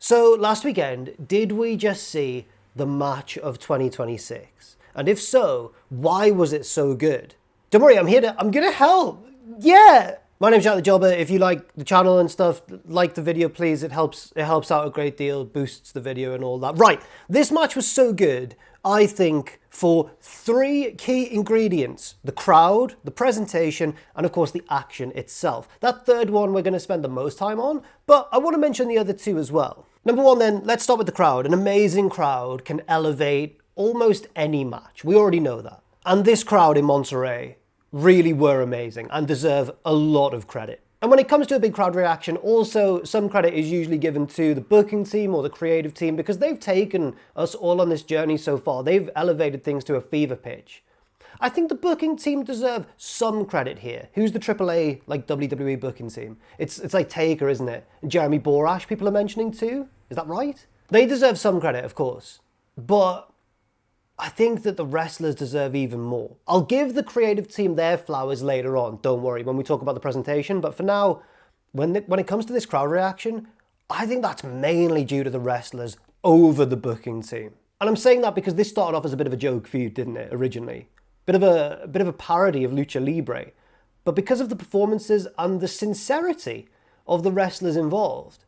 So last weekend, did we just see the match of 2026? And if so, why was it so good? Don't worry, I'm gonna help. Yeah! My name's Jack the Jobber. If you like the channel and stuff, like the video, please. It helps out a great deal, boosts the video and all that. Right, this match was so good, I think, for three key ingredients: the crowd, the presentation, and of course the action itself. That third one we're going to spend the most time on, but I want to mention the other two as well. Number one then, let's start with the crowd. An amazing crowd can elevate almost any match. We already know that. And this crowd in Monterrey really were amazing and deserve a lot of credit. And when it comes to a big crowd reaction, also some credit is usually given to the booking team or the creative team because they've taken us all on this journey so far. They've elevated things to a fever pitch. I think the booking team deserve some credit here. Who's the AAA, like WWE booking team? It's like Taker, isn't it? And Jeremy Borash, people are mentioning too. Is that right? They deserve some credit, of course. But I think that the wrestlers deserve even more. I'll give the creative team their flowers later on, don't worry, when we talk about the presentation. But for now, when it comes to this crowd reaction, I think that's mainly due to the wrestlers over the booking team. And I'm saying that because this started off as a bit of a joke feud, didn't it, originally? Bit of a parody of Lucha Libre. But because of the performances and the sincerity of the wrestlers involved,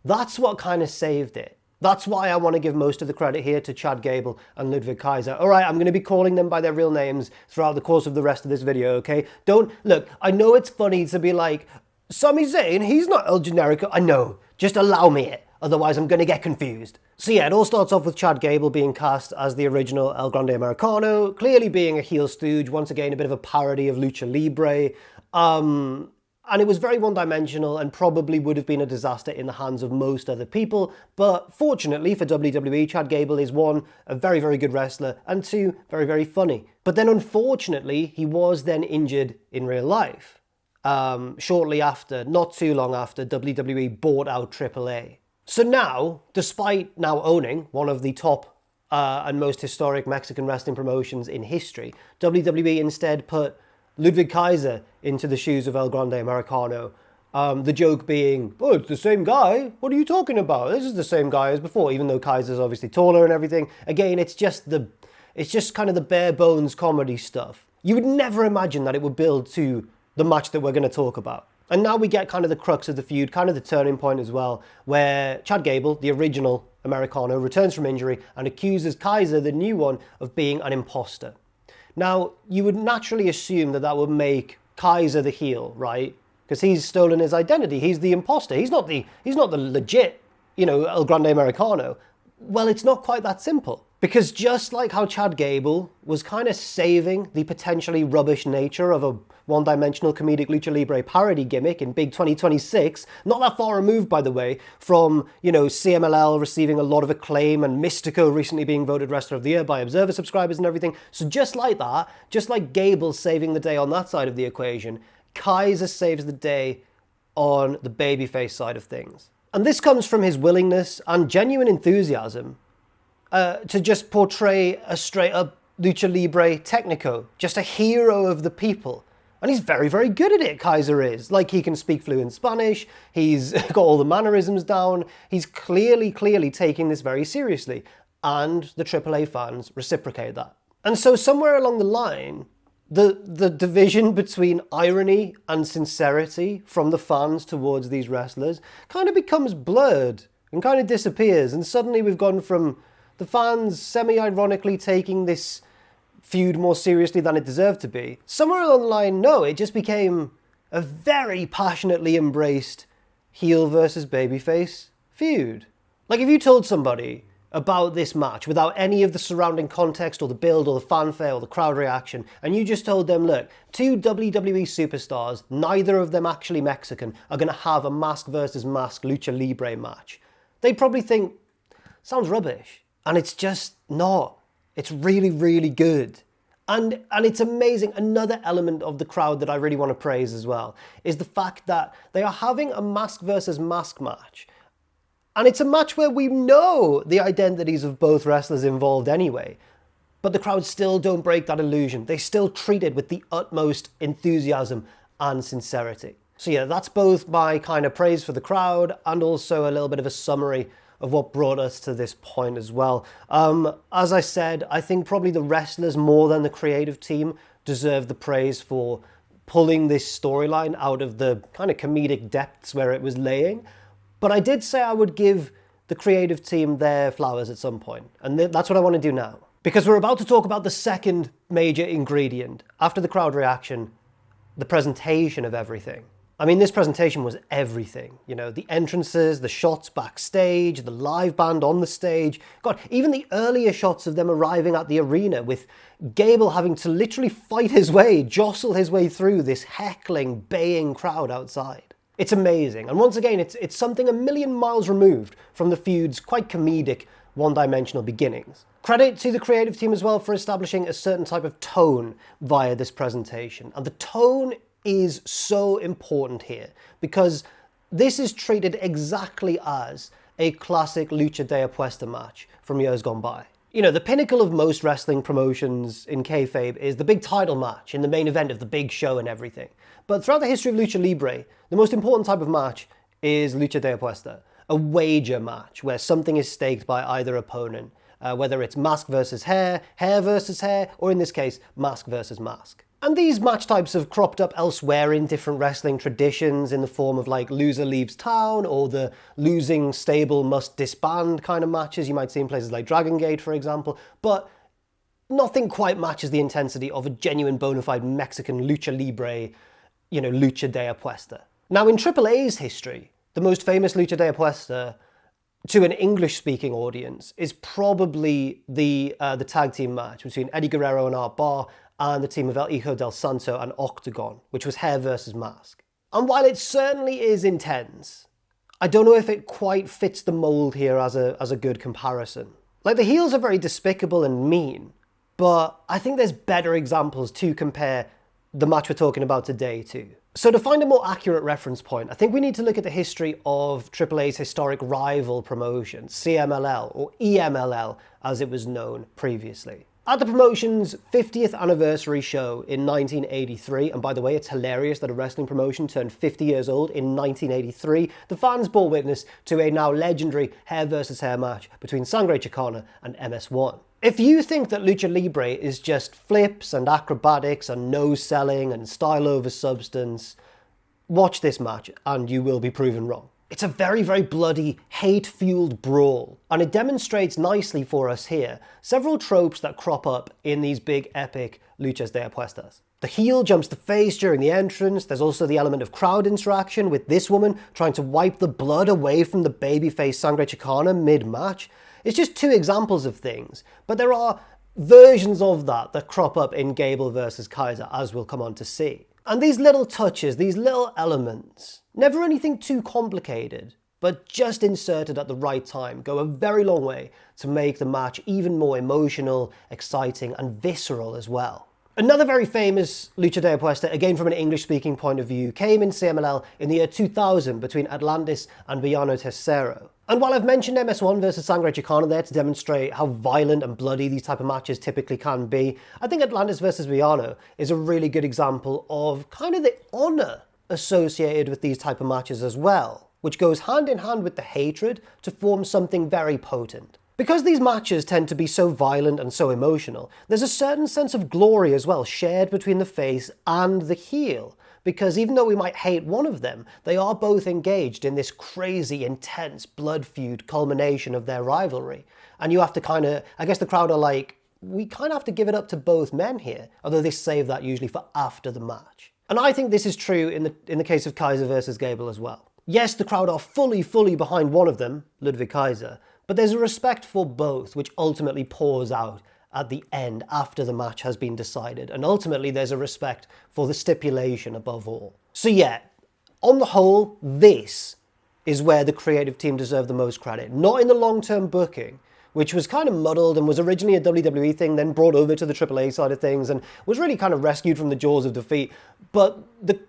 that's what kind of saved it. That's why I want to give most of the credit here to Chad Gable and Ludwig Kaiser. All right, I'm going to be calling them by their real names throughout the course of the rest of this video, okay? Look, I know it's funny to be like, Sami Zayn, he's not El Generico. I know, just allow me it. Otherwise, I'm going to get confused. So yeah, it all starts off with Chad Gable being cast as the original El Grande Americano, clearly being a heel stooge, once again, a bit of a parody of Lucha Libre. And it was very one-dimensional and probably would have been a disaster in the hands of most other people. But fortunately for WWE, Chad Gable is one, a very, very good wrestler, and two, very, very funny. But then unfortunately, he was then injured in real life. Shortly after, not too long after, WWE bought out AAA. So now, despite now owning one of the top and most historic Mexican wrestling promotions in history, WWE instead put Ludwig Kaiser into the shoes of El Grande Americano. The joke being, oh, it's the same guy. What are you talking about? This is the same guy as before, even though Kaiser's obviously taller and everything. Again, it's just kind of the bare bones comedy stuff. You would never imagine that it would build to the match that we're going to talk about. And now we get kind of the crux of the feud, kind of the turning point as well, where Chad Gable, the original Americano, returns from injury and accuses Kaiser, the new one, of being an imposter. Now, you would naturally assume that that would make Kaiser the heel, right? Because he's stolen his identity. He's the imposter. He's not the legit, El Grande Americano. Well, it's not quite that simple. Because just like how Chad Gable was kind of saving the potentially rubbish nature of a one-dimensional comedic Lucha Libre parody gimmick in Big 2026, not that far removed, by the way, from, CMLL receiving a lot of acclaim and Mystico recently being voted Wrestler of the Year by Observer subscribers and everything. So just like that, just like Gable saving the day on that side of the equation, Kaiser saves the day on the babyface side of things. And this comes from his willingness and genuine enthusiasm to just portray a straight-up Lucha Libre Technico, just a hero of the people. And he's very, very good at it, Kaiser is. Like, he can speak fluent Spanish, he's got all the mannerisms down, he's clearly taking this very seriously. And the AAA fans reciprocate that. And so somewhere along the line, the division between irony and sincerity from the fans towards these wrestlers kind of becomes blurred and kind of disappears. And suddenly we've gone from the fans semi-ironically taking this feud more seriously than it deserved to be. Somewhere along the line, no, it just became a very passionately embraced heel versus babyface feud. Like, if you told somebody about this match without any of the surrounding context or the build or the fanfare or the crowd reaction, and you just told them, look, two WWE superstars, neither of them actually Mexican, are going to have a mask versus mask Lucha Libre match, they'd probably think, sounds rubbish. And it's just not. It's really, really good. And it's amazing. Another element of the crowd that I really want to praise as well is the fact that they are having a mask versus mask match. And it's a match where we know the identities of both wrestlers involved anyway. But the crowd still don't break that illusion. They still treat it with the utmost enthusiasm and sincerity. So yeah, that's both my kind of praise for the crowd and also a little bit of a summary of what brought us to this point as well. As I said, I think probably the wrestlers more than the creative team deserve the praise for pulling this storyline out of the kind of comedic depths where it was laying. But I did say I would give the creative team their flowers at some point, and that's what I want to do now. Because we're about to talk about the second major ingredient. After the crowd reaction, the presentation of everything. I mean, this presentation was everything. You know, the entrances, the shots backstage, the live band on the stage. God, even the earlier shots of them arriving at the arena with Gable having to literally fight his way, jostle his way through this heckling, baying crowd outside. It's amazing. And once again, it's something a million miles removed from the feud's quite comedic, one-dimensional beginnings. Credit to the creative team as well for establishing a certain type of tone via this presentation. And the tone is so important here because this is treated exactly as a classic Lucha de Apuesta match from years gone by. You know, the pinnacle of most wrestling promotions in kayfabe is the big title match in the main event of the big show and everything. But throughout the history of Lucha Libre, the most important type of match is Lucha de Apuesta, a wager match where something is staked by either opponent, whether it's mask versus hair, hair versus hair, or in this case, mask versus mask. And these match types have cropped up elsewhere in different wrestling traditions in the form of like loser leaves town or the losing stable must disband kind of matches you might see in places like Dragon Gate, for example. But nothing quite matches the intensity of a genuine bona fide Mexican lucha libre, you know, lucha de apuesta. Now in AAA's history, the most famous lucha de apuesta to an English-speaking audience is probably the tag team match between Eddie Guerrero and Art Barr and the team of El Hijo del Santo and Octagon, which was hair versus mask. And while it certainly is intense, I don't know if it quite fits the mold here as a good comparison. Like, the heels are very despicable and mean, but I think there's better examples to compare the match we're talking about today to. So to find a more accurate reference point, I think we need to look at the history of AAA's historic rival promotion, CMLL, or EMLL as it was known previously. At the promotion's 50th anniversary show in 1983, and by the way, it's hilarious that a wrestling promotion turned 50 years old in 1983, the fans bore witness to a now legendary hair versus hair match between Sangre Chicana and MS1. If you think that Lucha Libre is just flips and acrobatics and no-selling and style over substance, watch this match and you will be proven wrong. It's a very, very bloody, hate-fueled brawl, and it demonstrates nicely for us here several tropes that crop up in these big, epic luchas de apuestas. The heel jumps the face during the entrance. There's also the element of crowd interaction with this woman trying to wipe the blood away from the babyface Sangre Chicana mid-match. It's just two examples of things, but there are versions of that crop up in Gable versus Kaiser, as we'll come on to see. And these little touches, these little elements, never anything too complicated, but just inserted at the right time, go a very long way to make the match even more emotional, exciting, and visceral as well. Another very famous Lucha de Apuesta, again from an English-speaking point of view, came in CMLL in the year 2000 between Atlantis and Villano Tercero. And while I've mentioned MS1 versus Sangre Chicana there to demonstrate how violent and bloody these type of matches typically can be, I think Atlantis versus Villano is a really good example of kind of the honor associated with these type of matches as well, which goes hand in hand with the hatred to form something very potent. Because these matches tend to be so violent and so emotional, there's a certain sense of glory as well shared between the face and the heel, because even though we might hate one of them, they are both engaged in this crazy, intense blood feud culmination of their rivalry. And you have to kind of, I guess the crowd are like, we kind of have to give it up to both men here, although they save that usually for after the match. And I think this is true in the case of Kaiser versus Gable as well. Yes, the crowd are fully behind one of them, Ludwig Kaiser, but there's a respect for both, which ultimately pours out at the end after the match has been decided. And ultimately there's a respect for the stipulation above all. So yeah, on the whole, this is where the creative team deserve the most credit. Not in the long-term booking, which was kind of muddled and was originally a WWE thing, then brought over to the AAA side of things and was really kind of rescued from the jaws of defeat. But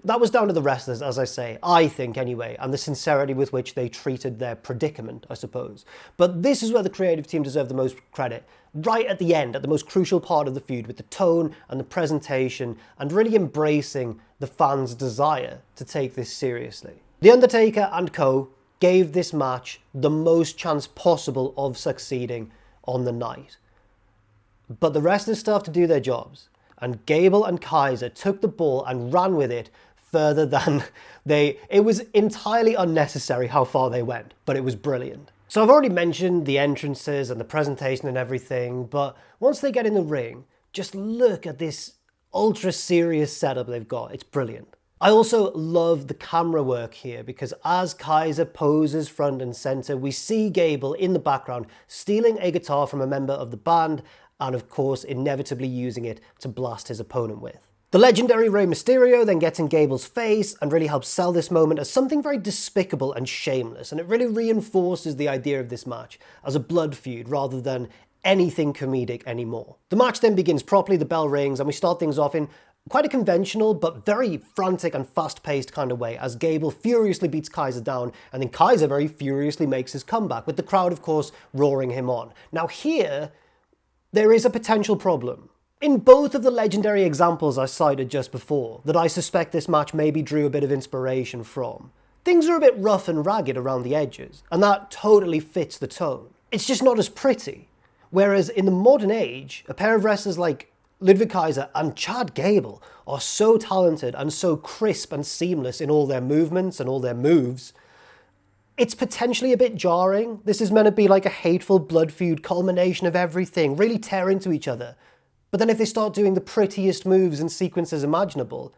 that was down to the wrestlers, as I say, I think anyway, and the sincerity with which they treated their predicament, I suppose. But this is where the creative team deserve the most credit. Right at the end, at the most crucial part of the feud, with the tone and the presentation, and really embracing the fans' desire to take this seriously. The Undertaker and co. gave this match the most chance possible of succeeding on the night. But the rest of the stuff to do their jobs. And Gable and Kaiser took the ball and ran with it further than it was entirely unnecessary how far they went, but it was brilliant. So I've already mentioned the entrances and the presentation and everything, but once they get in the ring, just look at this ultra serious setup they've got. It's brilliant. I also love the camera work here because as Kaiser poses front and center, we see Gable in the background stealing a guitar from a member of the band and of course inevitably using it to blast his opponent with. The legendary Rey Mysterio then gets in Gable's face and really helps sell this moment as something very despicable and shameless, and it really reinforces the idea of this match as a blood feud rather than anything comedic anymore. The match then begins properly, the bell rings, and we start things off in quite a conventional but very frantic and fast-paced kind of way as Gable furiously beats Kaiser down, and then Kaiser very furiously makes his comeback, with the crowd of course roaring him on. Now here, there is a potential problem. In both of the legendary examples I cited just before, that I suspect this match maybe drew a bit of inspiration from, things are a bit rough and ragged around the edges, and that totally fits the tone. It's just not as pretty. Whereas in the modern age, a pair of wrestlers like Ludwig Kaiser and Chad Gable are so talented and so crisp and seamless in all their movements and all their moves, it's potentially a bit jarring. This is meant to be like a hateful blood feud, culmination of everything, really tear into each other. But then if they start doing the prettiest moves and sequences imaginable,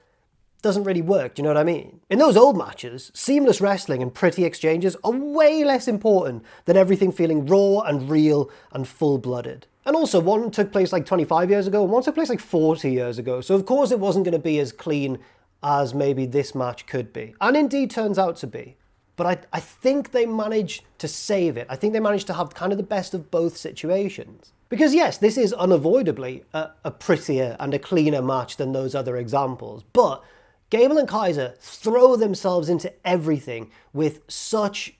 it doesn't really work, do you know what I mean? In those old matches, seamless wrestling and pretty exchanges are way less important than everything feeling raw and real and full-blooded. And also, one took place like 25 years ago, and one took place like 40 years ago, so of course it wasn't going to be as clean as maybe this match could be. And indeed turns out to be. But I think they managed to save it. I think they managed to have kind of the best of both situations. Because yes, this is unavoidably a prettier and a cleaner match than those other examples, but Gable and Kaiser throw themselves into everything with such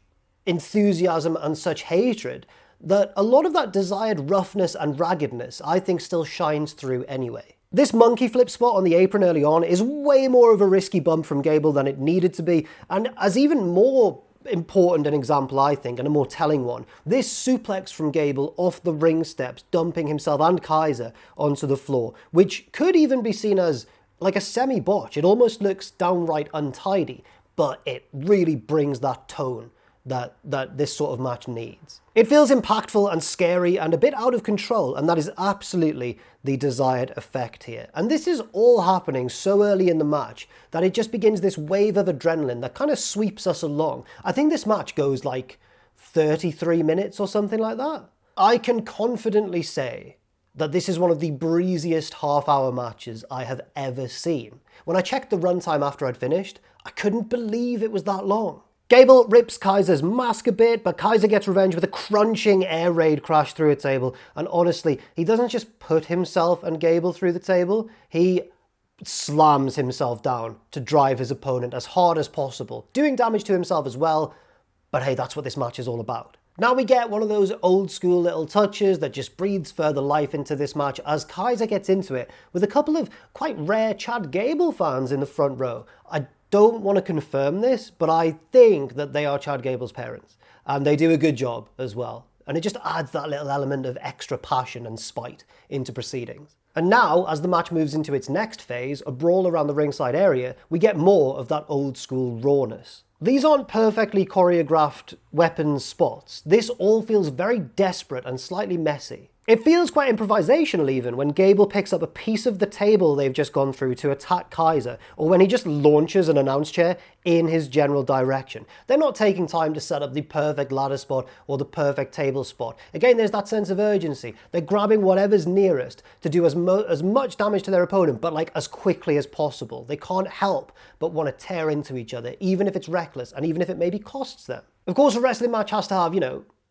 enthusiasm and such hatred that a lot of that desired roughness and raggedness I think still shines through anyway. This monkey flip spot on the apron early on is way more of a risky bump from Gable than it needed to be, and as even more important an example I think, and a more telling one, this suplex from Gable off the ring steps, dumping himself and Kaiser onto the floor, which could even be seen as like a semi-botch. It almost looks downright untidy, but it really brings that tone that this sort of match needs. It feels impactful and scary and a bit out of control, and that is absolutely the desired effect here. And this is all happening so early in the match that it just begins this wave of adrenaline that kind of sweeps us along. I think this match goes like 33 minutes or something like that. I can confidently say that this is one of the breeziest half-hour matches I have ever seen. When I checked the runtime after I'd finished, I couldn't believe it was that long. Gable rips Kaiser's mask a bit, but Kaiser gets revenge with a crunching air raid crash through a table. And honestly, he doesn't just put himself and Gable through the table, he slams himself down to drive his opponent as hard as possible, doing damage to himself as well. But hey, that's what this match is all about. Now we get one of those old school little touches that just breathes further life into this match as Kaiser gets into it with a couple of quite rare Chad Gable fans in the front row. I don't want to confirm this, but I think that they are Chad Gable's parents, and they do a good job as well. And it just adds that little element of extra passion and spite into proceedings. And now, as the match moves into its next phase, a brawl around the ringside area, we get more of that old school rawness. These aren't perfectly choreographed weapons spots. This all feels very desperate and slightly messy. It feels quite improvisational even when Gable picks up a piece of the table they've just gone through to attack Kaiser, or when he just launches an announce chair in his general direction. They're not taking time to set up the perfect ladder spot or the perfect table spot. Again, there's that sense of urgency. They're grabbing whatever's nearest to do as much damage to their opponent, but like as quickly as possible. They can't help but want to tear into each other, even if it's reckless and even if it maybe costs them. Of course, a wrestling match has to have,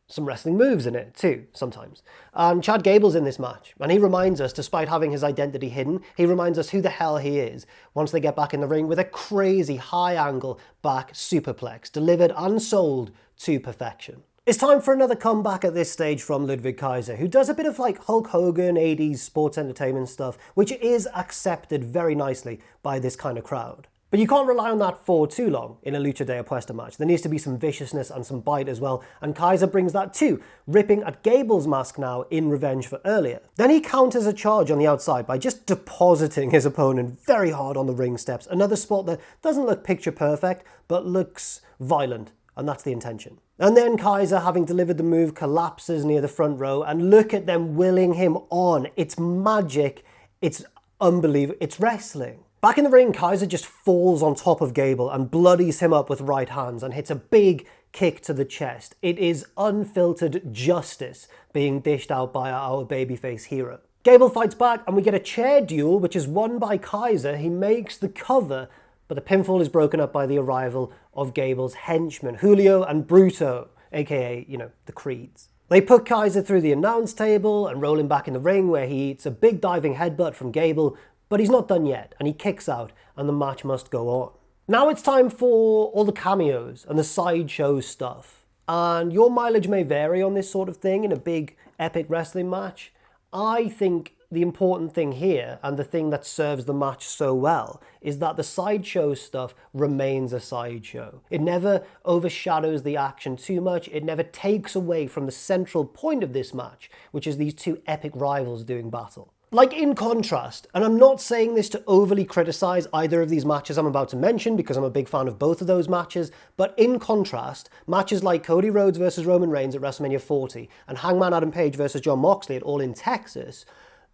some wrestling moves in it too, sometimes. And Chad Gable's in this match, and he reminds us, despite having his identity hidden, he reminds us who the hell he is once they get back in the ring with a crazy high-angle back superplex, delivered and sold to perfection. It's time for another comeback at this stage from Ludwig Kaiser, who does a bit of like Hulk Hogan 80s sports entertainment stuff, which is accepted very nicely by this kind of crowd. But you can't rely on that for too long in a Lucha de Apuesta match. There needs to be some viciousness and some bite as well, and Kaiser brings that too, ripping at Gable's mask now in revenge for earlier. Then he counters a charge on the outside by just depositing his opponent very hard on the ring steps, another spot that doesn't look picture perfect, but looks violent, and that's the intention. And then Kaiser, having delivered the move, collapses near the front row, and look at them willing him on. It's magic, it's unbelievable, it's wrestling. Back in the ring, Kaiser just falls on top of Gable and bloodies him up with right hands and hits a big kick to the chest. It is unfiltered justice being dished out by our babyface hero. Gable fights back and we get a chair duel, which is won by Kaiser. He makes the cover, but the pinfall is broken up by the arrival of Gable's henchmen, Julio and Bruto, aka, the Creeds. They put Kaiser through the announce table and roll him back in the ring, where he eats a big diving headbutt from Gable, but he's not done yet, and he kicks out, and the match must go on. Now it's time for all the cameos and the sideshow stuff. And your mileage may vary on this sort of thing in a big epic wrestling match. I think the important thing here, and the thing that serves the match so well, is that the sideshow stuff remains a sideshow. It never overshadows the action too much. It never takes away from the central point of this match, which is these two epic rivals doing battle. Like, in contrast, and I'm not saying this to overly criticize either of these matches I'm about to mention, because I'm a big fan of both of those matches, but in contrast, matches like Cody Rhodes versus Roman Reigns at WrestleMania 40 and Hangman Adam Page versus Jon Moxley at All In Texas,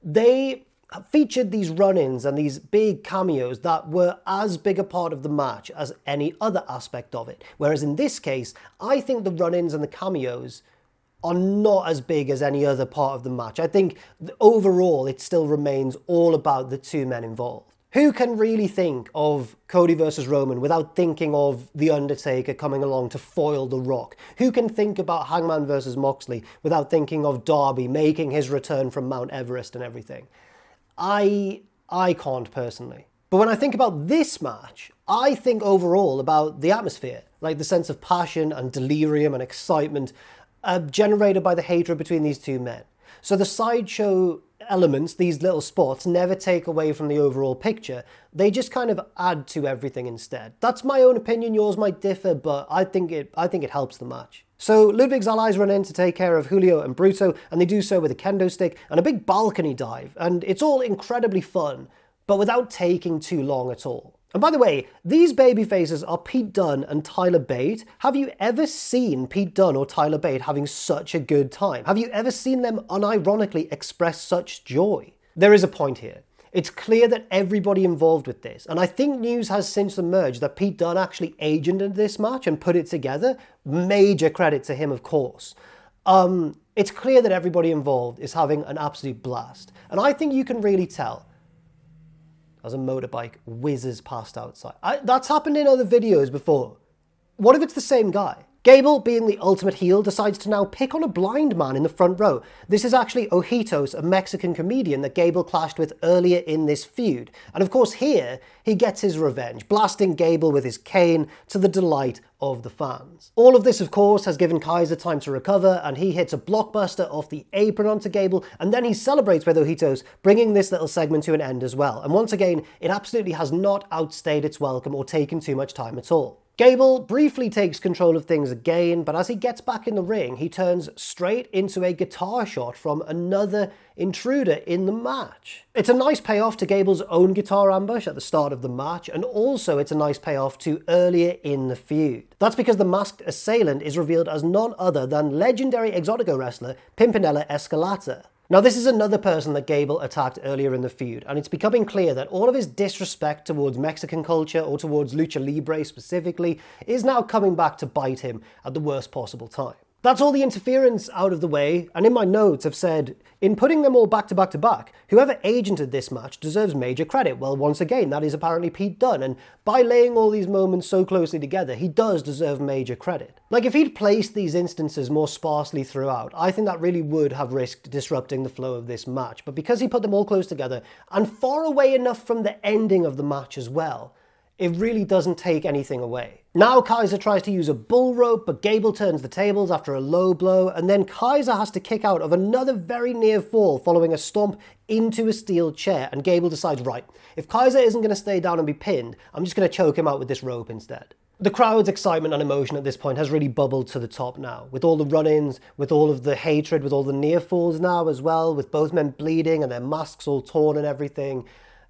they featured these run-ins and these big cameos that were as big a part of the match as any other aspect of it. Whereas in this case, I think the run-ins and the cameos are not as big as any other part of the match. I think overall it still remains all about the two men involved. Who can really think of Cody versus Roman without thinking of The Undertaker coming along to foil The Rock? Who can think about Hangman versus Moxley without thinking of Darby making his return from Mount Everest and everything? I can't personally. But when I think about this match, I think overall about the atmosphere, like the sense of passion and delirium and excitement generated by the hatred between these two men. So the sideshow elements, these little spots, never take away from the overall picture. They just kind of add to everything instead. That's my own opinion, yours might differ, but I think it helps the match. So Ludwig's allies run in to take care of Julio and Bruto, and they do so with a kendo stick and a big balcony dive, and it's all incredibly fun, but without taking too long at all. And by the way, these babyfaces are Pete Dunne and Tyler Bate. Have you ever seen Pete Dunne or Tyler Bate having such a good time? Have you ever seen them unironically express such joy? There is a point here. It's clear that everybody involved with this, and I think news has since emerged that Pete Dunne actually agented this match and put it together. Major credit to him, of course. It's clear that everybody involved is having an absolute blast, and I think you can really tell as a motorbike whizzes past outside. That's happened in other videos before. What if it's the same guy? Gable, being the ultimate heel, decides to now pick on a blind man in the front row. This is actually Ojitos, a Mexican comedian that Gable clashed with earlier in this feud. And of course here, he gets his revenge, blasting Gable with his cane to the delight of the fans. All of this, of course, has given Kaiser time to recover, and he hits a blockbuster off the apron onto Gable, and then he celebrates with Ojitos, bringing this little segment to an end as well. And once again, it absolutely has not outstayed its welcome or taken too much time at all. Gable briefly takes control of things again, but as he gets back in the ring, he turns straight into a guitar shot from another intruder in the match. It's a nice payoff to Gable's own guitar ambush at the start of the match, and also it's a nice payoff to earlier in the feud. That's because the masked assailant is revealed as none other than legendary Exotico wrestler Pimpinella Escalata. Now this is another person that Gable attacked earlier in the feud, and it's becoming clear that all of his disrespect towards Mexican culture, or towards Lucha Libre specifically, is now coming back to bite him at the worst possible time. That's all the interference out of the way, and in my notes I've said, in putting them all back to back to back, whoever agented this match deserves major credit. Well, once again, that is apparently Pete Dunne, and by laying all these moments so closely together, he does deserve major credit. Like, if he'd placed these instances more sparsely throughout, I think that really would have risked disrupting the flow of this match, but because he put them all close together, and far away enough from the ending of the match as well, it really doesn't take anything away. Now Kaiser tries to use a bull rope, but Gable turns the tables after a low blow, and then Kaiser has to kick out of another very near fall following a stomp into a steel chair, and Gable decides, right, if Kaiser isn't going to stay down and be pinned, I'm just going to choke him out with this rope instead. The crowd's excitement and emotion at this point has really bubbled to the top now, with all the run-ins, with all of the hatred, with all the near falls now as well, with both men bleeding and their masks all torn and everything.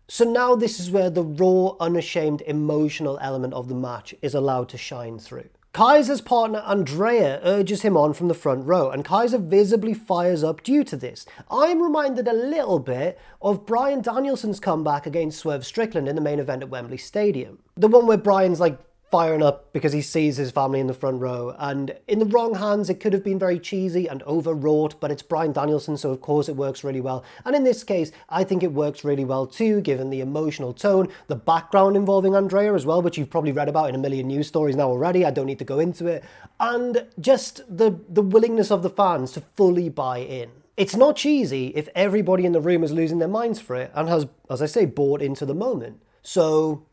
So now this is where the raw, unashamed, emotional element of the match is allowed to shine through. Kaiser's partner Andrea urges him on from the front row, and Kaiser visibly fires up due to this. I'm reminded a little bit of Bryan Danielson's comeback against Swerve Strickland in the main event at Wembley Stadium. The one where Bryan's like firing up because he sees his family in the front row, and in the wrong hands it could have been very cheesy and overwrought, but it's Bryan Danielson, so of course it works really well. And in this case, I think it works really well too, given the emotional tone, the background involving Andrea as well, which you've probably read about in a million news stories now already, I don't need to go into it, and just the willingness of the fans to fully buy in. It's not cheesy if everybody in the room is losing their minds for it and has, as I say, bought into the moment. So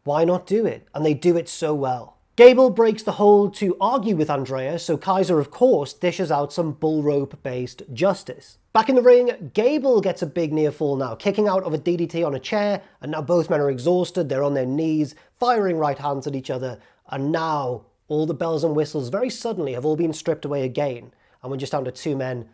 why not do it? And they do it so well. Gable breaks the hold to argue with Andrea, so Kaiser, of course, dishes out some bull rope-based justice. Back in the ring, Gable gets a big near fall now, kicking out of a DDT on a chair, and now both men are exhausted, they're on their knees, firing right hands at each other, and now all the bells and whistles very suddenly have all been stripped away again, and we're just down to two men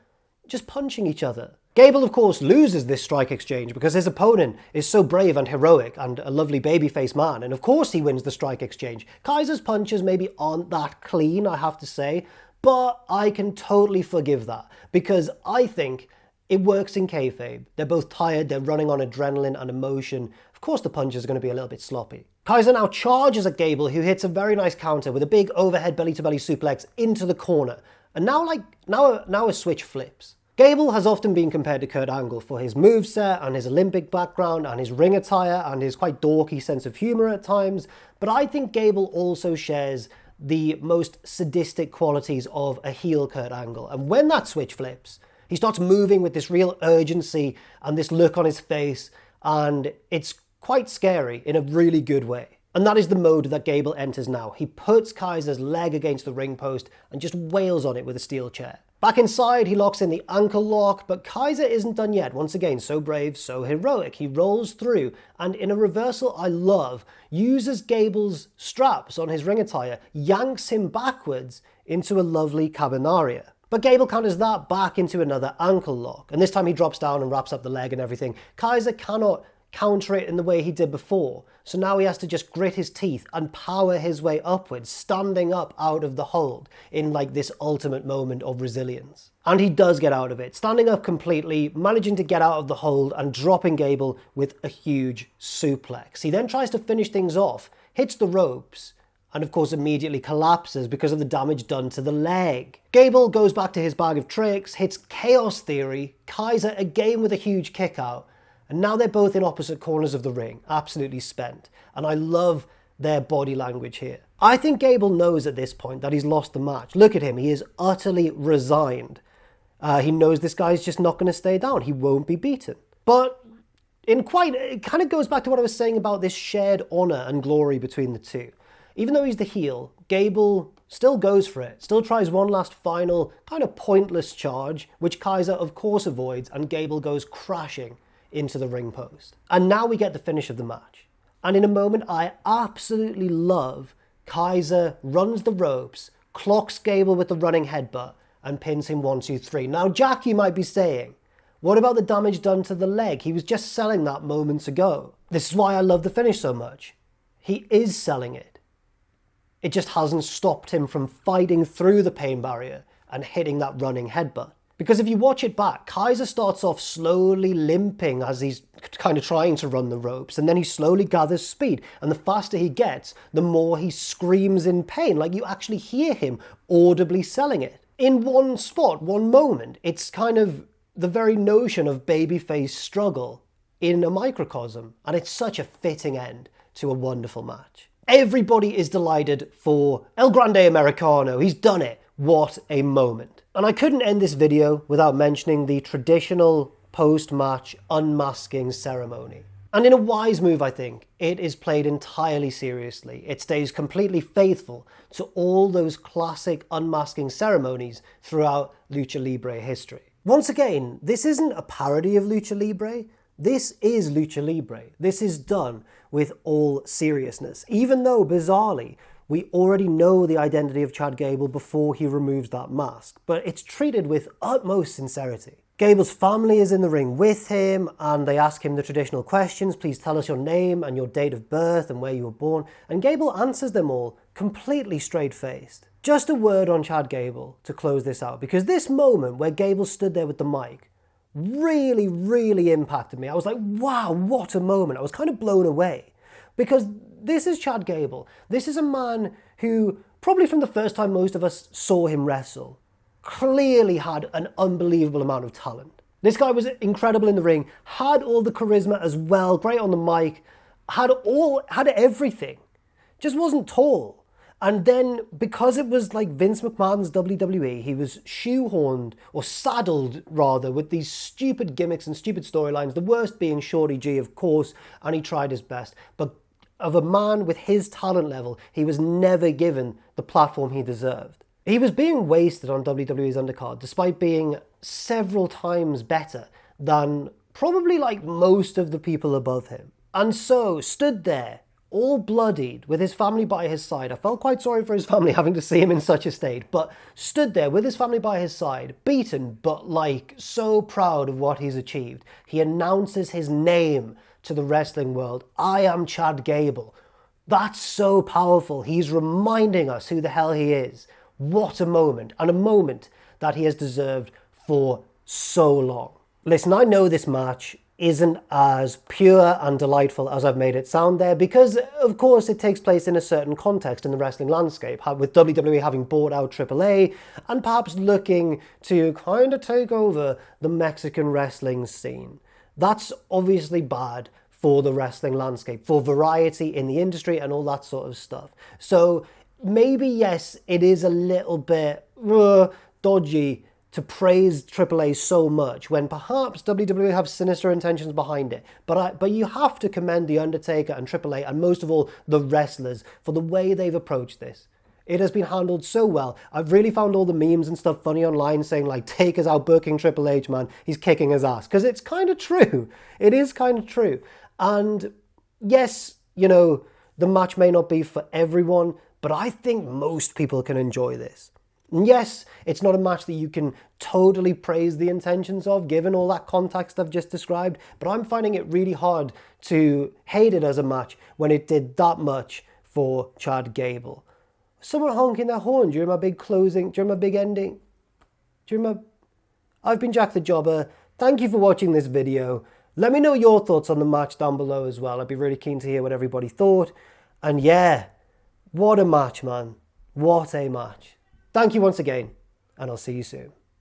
just punching each other. Gable, of course, loses this strike exchange because his opponent is so brave and heroic and a lovely babyface man, and of course he wins the strike exchange. Kaiser's punches maybe aren't that clean, I have to say, but I can totally forgive that because I think it works in kayfabe. They're both tired, they're running on adrenaline and emotion. Of course the punches are going to be a little bit sloppy. Kaiser now charges at Gable, who hits a very nice counter with a big overhead belly-to-belly suplex into the corner. And now a switch flips. Gable has often been compared to Kurt Angle for his moveset and his Olympic background and his ring attire and his quite dorky sense of humour at times, but I think Gable also shares the most sadistic qualities of a heel Kurt Angle. And when that switch flips, he starts moving with this real urgency and this look on his face, and it's quite scary in a really good way. And that is the mode that Gable enters now. He puts Kaiser's leg against the ring post and just wails on it with a steel chair. Back inside, he locks in the ankle lock, but Kaiser isn't done yet. Once again, so brave, so heroic. He rolls through, and in a reversal I love, uses Gable's straps on his ring attire, yanks him backwards into a lovely cabenaria. But Gable counters that back into another ankle lock, and this time he drops down and wraps up the leg and everything. Kaiser cannot counter it in the way he did before, so now he has to just grit his teeth and power his way upwards, standing up out of the hold in like this ultimate moment of resilience. And he does get out of it, standing up completely, managing to get out of the hold and dropping Gable with a huge suplex. He then tries to finish things off, hits the ropes, and of course immediately collapses because of the damage done to the leg. Gable goes back to his bag of tricks, hits Chaos Theory, Kaiser again with a huge kick out, and now they're both in opposite corners of the ring, absolutely spent. And I love their body language here. I think Gable knows at this point that he's lost the match. Look at him, he is utterly resigned. He knows this guy's just not going to stay down. He won't be beaten. But it kind of goes back to what I was saying about this shared honor and glory between the two. Even though he's the heel, Gable still goes for it, still tries one last final kind of pointless charge, which Kaiser of course avoids, and Gable goes crashing into the ring post. And now we get the finish of the match. And in a moment I absolutely love, Kaiser runs the ropes, clocks Gable with the running headbutt, and pins him 1, 2, 3. Now Jack, you might be saying, what about the damage done to the leg? He was just selling that moments ago. This is why I love the finish so much. He is selling it. It just hasn't stopped him from fighting through the pain barrier and hitting that running headbutt. Because if you watch it back, Kaiser starts off slowly limping as he's kind of trying to run the ropes, and then he slowly gathers speed, and the faster he gets, the more he screams in pain, like you actually hear him audibly selling it. In one spot, one moment, it's kind of the very notion of babyface struggle in a microcosm, and it's such a fitting end to a wonderful match. Everybody is delighted for El Grande Americano. He's done it. What a moment. And I couldn't end this video without mentioning the traditional post-match unmasking ceremony. And in a wise move, I think, it is played entirely seriously. It stays completely faithful to all those classic unmasking ceremonies throughout Lucha Libre history. Once again, this isn't a parody of Lucha Libre. This is Lucha Libre. This is done with all seriousness, even though, bizarrely, we already know the identity of Chad Gable before he removes that mask, but it's treated with utmost sincerity. Gable's family is in the ring with him, and they ask him the traditional questions. Please tell us your name and your date of birth and where you were born. And Gable answers them all completely straight-faced. Just a word on Chad Gable to close this out, because this moment where Gable stood there with the mic really, really impacted me. I was like, wow, what a moment. I was kind of blown away, because this is Chad Gable. This is a man who, probably from the first time most of us saw him wrestle, clearly had an unbelievable amount of talent. This guy was incredible in the ring, had all the charisma as well, great on the mic, had everything. Just wasn't tall. And then, because it was like Vince McMahon's WWE, he was shoehorned, or saddled rather, with these stupid gimmicks and stupid storylines, the worst being Shorty G, of course, and he tried his best. But of a man with his talent level, he was never given the platform he deserved. He was being wasted on WWE's undercard, despite being several times better than probably like most of the people above him. And so, stood there, all bloodied, with his family by his side. I felt quite sorry for his family having to see him in such a state, but stood there with his family by his side, beaten, but like so proud of what he's achieved. He announces his name to the wrestling world. I am Chad Gable. That's so powerful. He's reminding us who the hell he is. What a moment, and a moment that he has deserved for so long. Listen, I know this match isn't as pure and delightful as I've made it sound there, because of course it takes place in a certain context in the wrestling landscape, with WWE having bought out AAA and perhaps looking to kind of take over the Mexican wrestling scene. That's obviously bad for the wrestling landscape, for variety in the industry and all that sort of stuff. So maybe, yes, it is a little bit dodgy to praise AAA so much when perhaps WWE have sinister intentions behind it. But you have to commend The Undertaker and AAA, and most of all, the wrestlers, for the way they've approached this. It has been handled so well. I've really found all the memes and stuff funny online saying, like, Taker's out booking Triple H, man. He's kicking his ass. Because it's kind of true. It is kind of true. And yes, you know, the match may not be for everyone, but I think most people can enjoy this. And yes, it's not a match that you can totally praise the intentions of, given all that context I've just described, but I'm finding it really hard to hate it as a match when it did that much for Chad Gable. Someone honking their horn during my big closing, during my big ending. I've been Jack the Jobber. Thank you for watching this video. Let me know your thoughts on the match down below as well. I'd be really keen to hear what everybody thought. And yeah, what a match, man. What a match. Thank you once again, and I'll see you soon.